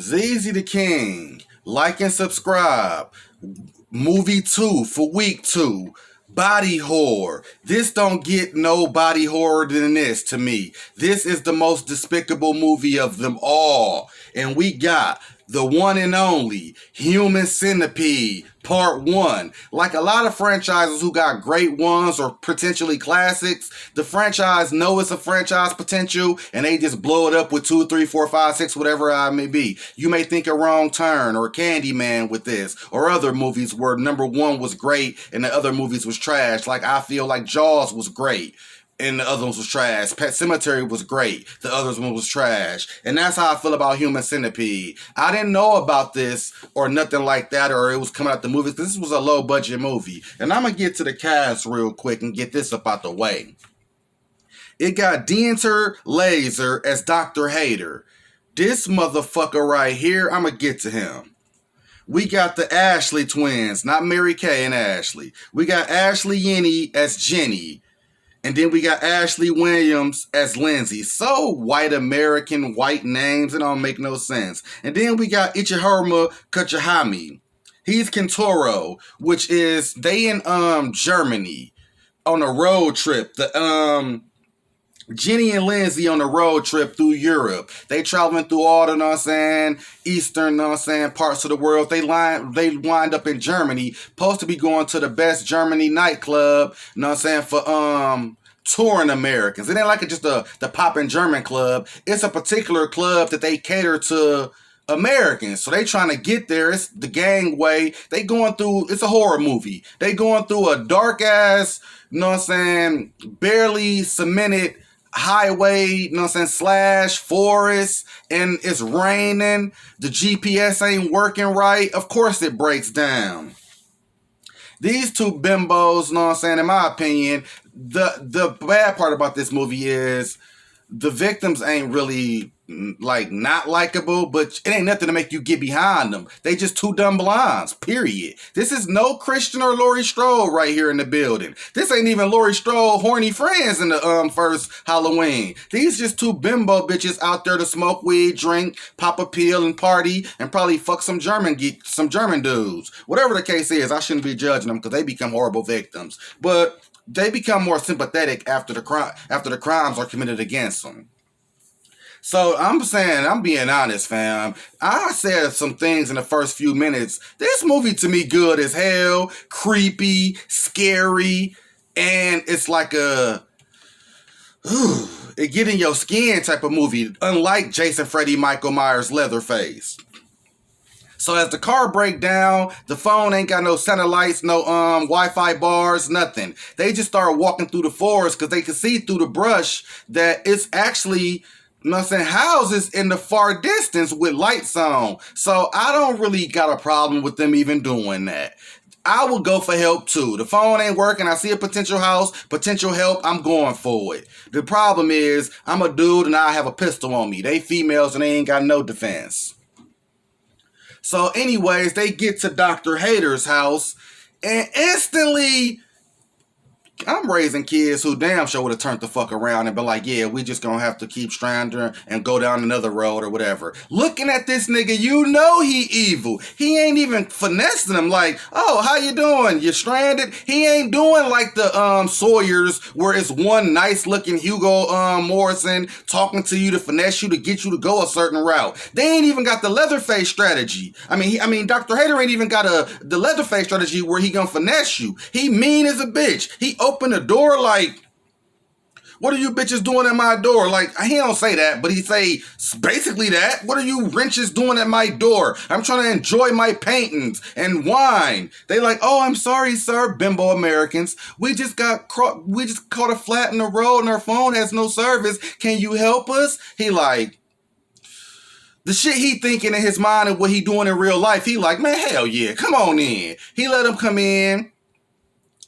ZZ the King. Like and subscribe. Movie 2 for week 2. Body horror. This don't get no body horror than this to me. This is the most despicable movie of them all. And we got the one and only Human Centipede Part 1. Like a lot of franchises who got great ones or potentially classics, the franchise know it's a franchise potential and they just blow it up with 2, 3, 4, 5, 6, whatever I may be. You may think a Wrong Turn or Candyman with this, or other movies where number 1 was great and the other movies was trash. Like I feel like Jaws was great and the other ones was trash. Pet Sematary was great. The other one was trash. And that's how I feel about Human Centipede. I didn't know about this or nothing like that, or it was coming out the movies. This was a low budget movie. And I'm going to get to the cast real quick and get this up out the way. It got Diener Laser as Dr. Hater. This motherfucker right here, I'm going to get to him. We got the Ashley twins, not Mary Kay and Ashley. We got Ashley Yenny as Jenny. And then we got Ashley Williams as Lindsay. So white American, white names. It don't make no sense. And then we got Ichihara Kachihami. He's Kentaro, which is they in Germany on a road trip. The Jenny and Lindsay on a road trip through Europe. They traveling through all the, eastern, parts of the world. They wind up in Germany, supposed to be going to the best Germany nightclub, for touring Americans. It ain't like it's just the poppin' German club. It's a particular club that they cater to Americans. So they trying to get there. It's the gangway. They going through, it's a horror movie. They going through a dark ass, barely cemented highway, slash forest, and it's raining. The GPS ain't working right. Of course it breaks down. These two bimbos, in my opinion, the bad part about this movie is the victims ain't really not likable, but it ain't nothing to make you get behind them. They just two dumb blondes, period. This is no Christian or Laurie Strode right here in the building. This ain't even Laurie Strode horny friends in the first Halloween. These just two bimbo bitches out there to smoke weed, drink, pop a pill, and party, and probably fuck some German dudes. Whatever the case is, I shouldn't be judging them because they become horrible victims. But they become more sympathetic after the crimes are committed against them. So I'm being honest, fam. I said some things in the first few minutes. This movie to me good as hell, creepy, scary, and it's like it get in your skin type of movie, unlike Jason, Freddy, Michael Myers, Leatherface. So as the car break down, the phone ain't got no satellites, no Wi-Fi bars, nothing. They just start walking through the forest because they can see through the brush that it's actually, houses in the far distance with lights on. So I don't really got a problem with them even doing that. I would go for help too. The phone ain't working. I see a potential house, potential help. I'm going for it. The problem is I'm a dude and I have a pistol on me. They females and they ain't got no defense. So anyways, they get to Dr. Hater's house and instantly, I'm raising kids who damn sure would have turned the fuck around and been like, yeah, we just gonna have to keep stranding and go down another road or whatever. Looking at this nigga, you know he evil. He ain't even finessing them like, oh, how you doing? You stranded? He ain't doing like the Sawyers where it's one nice looking Hugo Morrison talking to you to finesse you to get you to go a certain route. They ain't even got the Leatherface strategy. I mean, Dr. Hater ain't even got the Leatherface strategy where he gonna finesse you. He mean as a bitch. He open the door like, what are you bitches doing at my door? Like, he don't say that, but he say basically that. What are you wrenches doing at my door? I'm trying to enjoy my paintings and wine. They like, oh, I'm sorry, sir, bimbo Americans. We just caught a flat in the road and our phone has no service. Can you help us? He like, the shit he thinking in his mind and what he doing in real life, he like, man, hell yeah, come on in. He let him come in.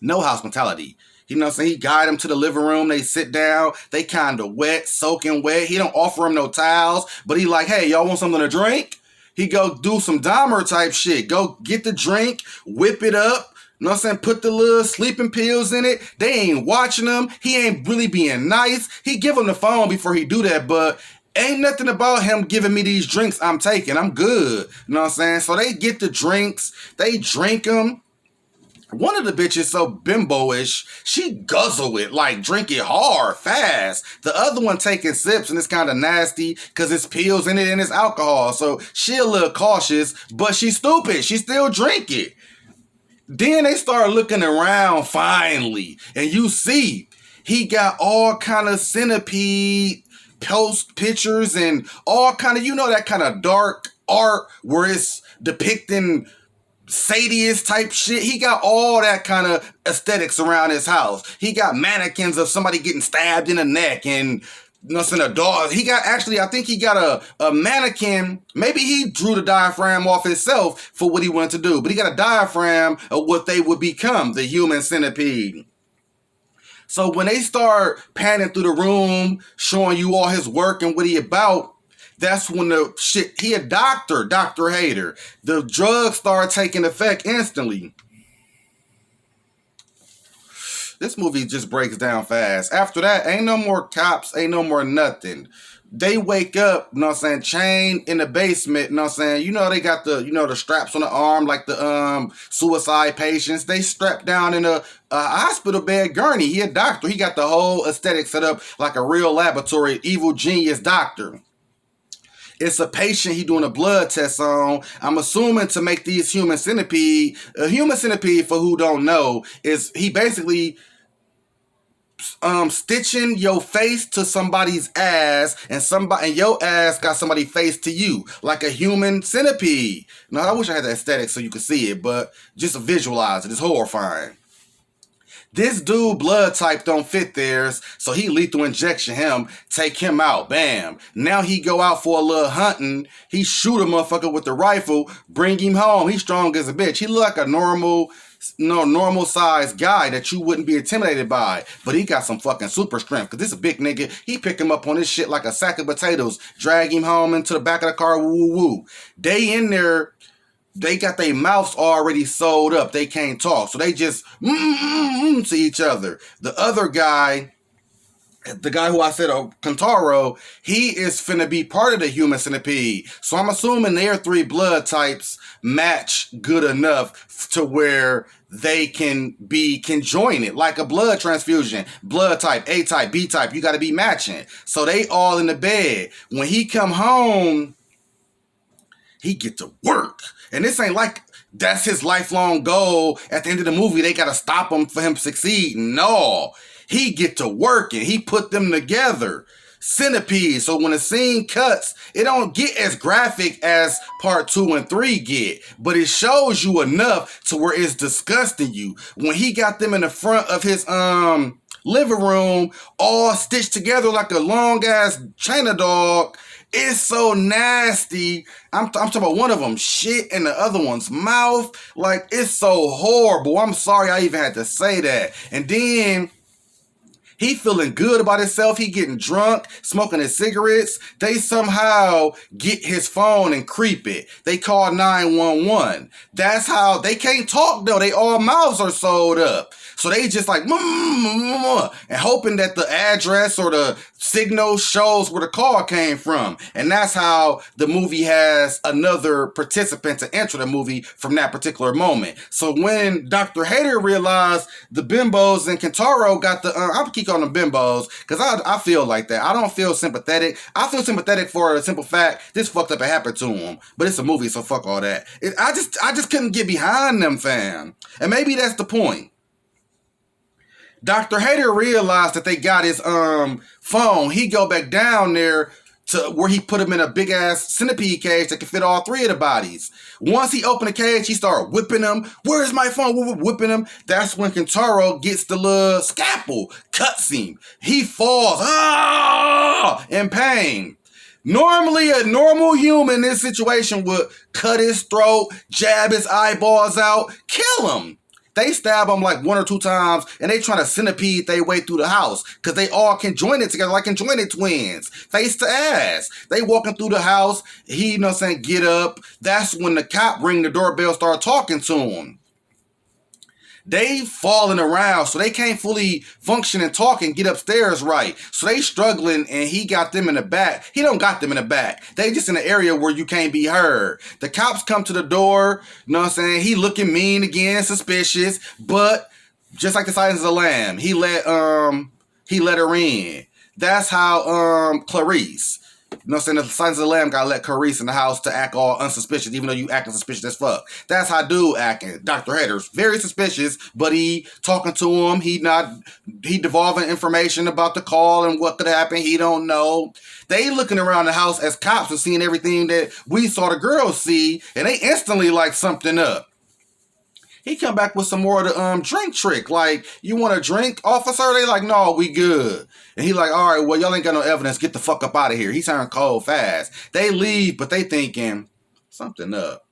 No hospitality. You know what I'm saying? He guide them to the living room. They sit down. They kind of wet, soaking wet. He don't offer them no towels, but he like, hey, y'all want something to drink? He go do some Dahmer type shit. Go get the drink, whip it up. You know what I'm saying? Put the little sleeping pills in it. They ain't watching them. He ain't really being nice. He give them the phone before he do that, but Ain't nothing about him giving me these drinks I'm taking. I'm good. You know what I'm saying? So they get the drinks. They drink them. One of the bitches so bimbo-ish, she guzzle it, like drink it hard, fast. The other one taking sips and it's kind of nasty because it's pills in it and it's alcohol. So she a little cautious, but she's stupid. She still drink it. Then they start looking around finally, and you see he got all kind of centipede post pictures and all kind of, you know, that kind of dark art where it's depicting sadist type shit. He got all that kind of aesthetics around his house. He got mannequins of somebody getting stabbed in the neck and nothing, a dog. He got, actually, I think he got a mannequin. Maybe he drew the diaphragm off himself for what he wanted to do, but he got a diaphragm of what they would become, the human centipede. So when they start panning through the room, showing you all his work and what he about, that's when the shit, he a doctor, Dr. Hater. The drugs start taking effect instantly. This movie just breaks down fast. After that, ain't no more cops, ain't no more nothing. They wake up, you know what I'm saying, chained in the basement, you know what I'm saying? You know they got the, you know, the straps on the arm like the suicide patients. They strapped down in a hospital bed gurney. He a doctor. He got the whole aesthetic set up like a real laboratory, evil genius doctor. It's a patient he doing a blood test on. I'm assuming to make these human centipede. A human centipede, for who don't know, is he basically stitching your face to somebody's ass, and your ass got somebody's face to you, like a human centipede. Now, I wish I had the aesthetic so you could see it, but just visualize it. It's horrifying. This dude blood type don't fit theirs, so he lethal injection him, take him out, bam. Now he go out for a little hunting, he shoot a motherfucker with the rifle, bring him home, he strong as a bitch. He look like a normal sized guy that you wouldn't be intimidated by, but he got some fucking super strength, cause this is a big nigga. He pick him up on this shit like a sack of potatoes, drag him home into the back of the car, woo woo woo. They in there, they got their mouths already sewed up. They can't talk. So they just to each other. The other guy, the guy who I said, Kentaro, he is finna be part of the human centipede. So I'm assuming their three blood types match good enough to where they can join it. Like a blood transfusion. Blood type, A type, B type. You got to be matching. So they all in the bed. When he come home, he get to work. And this ain't like that's his lifelong goal. At the end of the movie, they got to stop him for him succeeding. No. He get to work and he put them together. Centipede. So when a scene cuts, it don't get as graphic as part 2 and 3 get. But it shows you enough to where it's disgusting you. When he got them in the front of his living room, all stitched together like a long ass China dog. It's so nasty. I'm talking about one of them shit in the other one's mouth. Like, it's so horrible. I'm sorry I even had to say that. And then he feeling good about himself. He getting drunk, smoking his cigarettes. They somehow get his phone and creep it. They call 911. That's how they can't talk though. They all mouths are sewed up. So they just like, and hoping that the address or the signal shows where the call came from. And that's how the movie has another participant to enter the movie from that particular moment. So when Dr. Hater realized the bimbos and Kentaro got the, I'll keep calling them bimbos, because I feel like that. I don't feel sympathetic. I feel sympathetic for the simple fact this fucked up and happened to him. But it's a movie, so fuck all that. I just couldn't get behind them, fam. And maybe that's the point. Dr. Hater realized that they got his phone. He go back down there to where he put him in a big ass centipede cage that can fit all three of the bodies. Once he opened the cage, he started whipping him. Where's my phone? Whipping him. That's when Kentaro gets the little scalpel, cuts him. He falls in pain. Normally, a normal human in this situation would cut his throat, jab his eyeballs out, kill him. They stab him like 1 or 2 times, and they trying to centipede their way through the house because they all can join it together like conjoined twins, face to ass. They walking through the house. He, you know what I'm saying, get up. That's when the cop ring the doorbell, start talking to him. They falling around, so they can't fully function and talk and get upstairs right. So they struggling, and he got them in the back. He don't got them in the back. They just in an area where you can't be heard. The cops come to the door, you know what I'm saying? He looking mean again, suspicious, but just like the Silence of the Lamb, he let her in. That's how Clarice, you know what I'm saying, the Silence of the Lamb gotta let Clarice in the house to act all unsuspicious, even though you acting suspicious as fuck. That's how dude acting. Dr. Hader's very suspicious, but he talking to him, he devolving information about the call and what could happen, he don't know. They looking around the house as cops and seeing everything that we saw the girls see, and they instantly like something up. He come back with some more of the drink trick. Like, you want a drink, officer? They like, no, we good. And he like, all right, well, y'all ain't got no evidence. Get the fuck up out of here. He turned cold fast. They leave, but they thinking something up.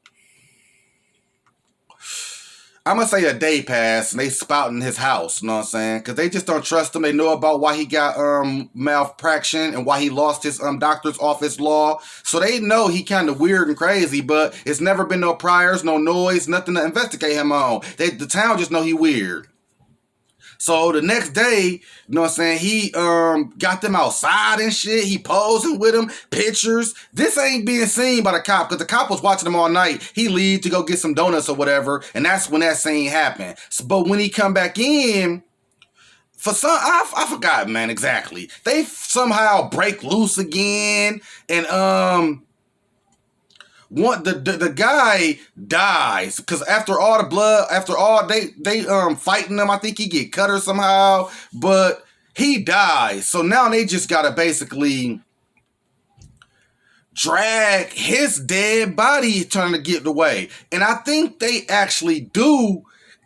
I'm going to say a day passed and they spouting his house, you know what I'm saying? Because they just don't trust him. They know about why he got malpraction and why he lost his doctor's office law. So they know he kind of weird and crazy, but it's never been no priors, no noise, nothing to investigate him on. The town just know he weird. So the next day, you know what I'm saying, he got them outside and shit. He posing with them, pictures. This ain't being seen by the cop because the cop was watching him all night. He leave to go get some donuts or whatever, and that's when that scene happened. So, but when he come back in, for some, I forgot, man, exactly. They somehow break loose again, and the guy dies because after all the blood, after all they fighting him, I think he get cut or somehow, but he dies. So now they just gotta basically drag his dead body trying to get away. And I think they actually do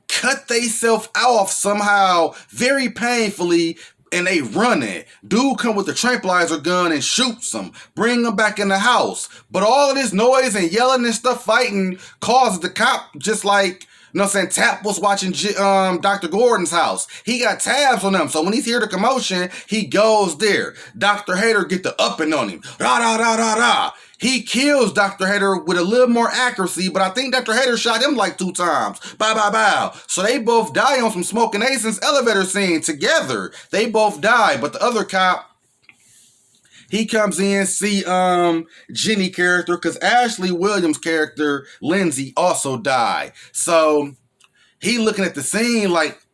cut theyself off somehow very painfully, and they run it. Dude come with the tranquilizer gun and shoots him. Bring him back in the house. But all of this noise and yelling and stuff, fighting, causes the cop, just like, you know what I'm saying, Tap was watching Dr. Gordon's house. He got tabs on him. So when he's hear the commotion, he goes there. Dr. Hader get the upping on him. Rah, rah, rah, rah, rah. He kills Dr. Hader with a little more accuracy, but I think Dr. Hader shot him like 2 times. Bow, bow, bow. So they both die on some Smoking Ason's elevator scene together. They both die, but the other cop, he comes in, see Jenny character, because Ashley Williams' character, Lindsay, also died. So he looking at the scene like,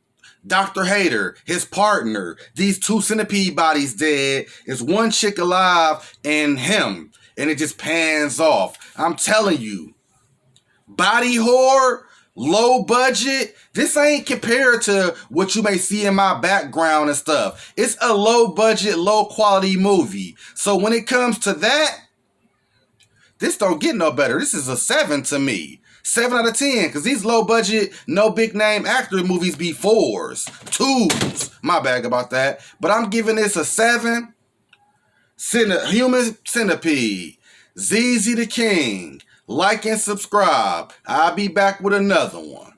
Dr. Hader, his partner, these 2 centipede bodies dead, is 1 chick alive, and him. And it just pans off. I'm telling you, body horror, low budget, this ain't compared to what you may see in my background and stuff. It's a low budget, low quality movie. So when it comes to that, this don't get no better. This is a 7 to me. 7 out of 10, because these low budget, no big name actor movies be 4s, 2s. My bad about that. But I'm giving this a 7. Human Centipede, ZZ the King. Like and subscribe. I'll be back with another one.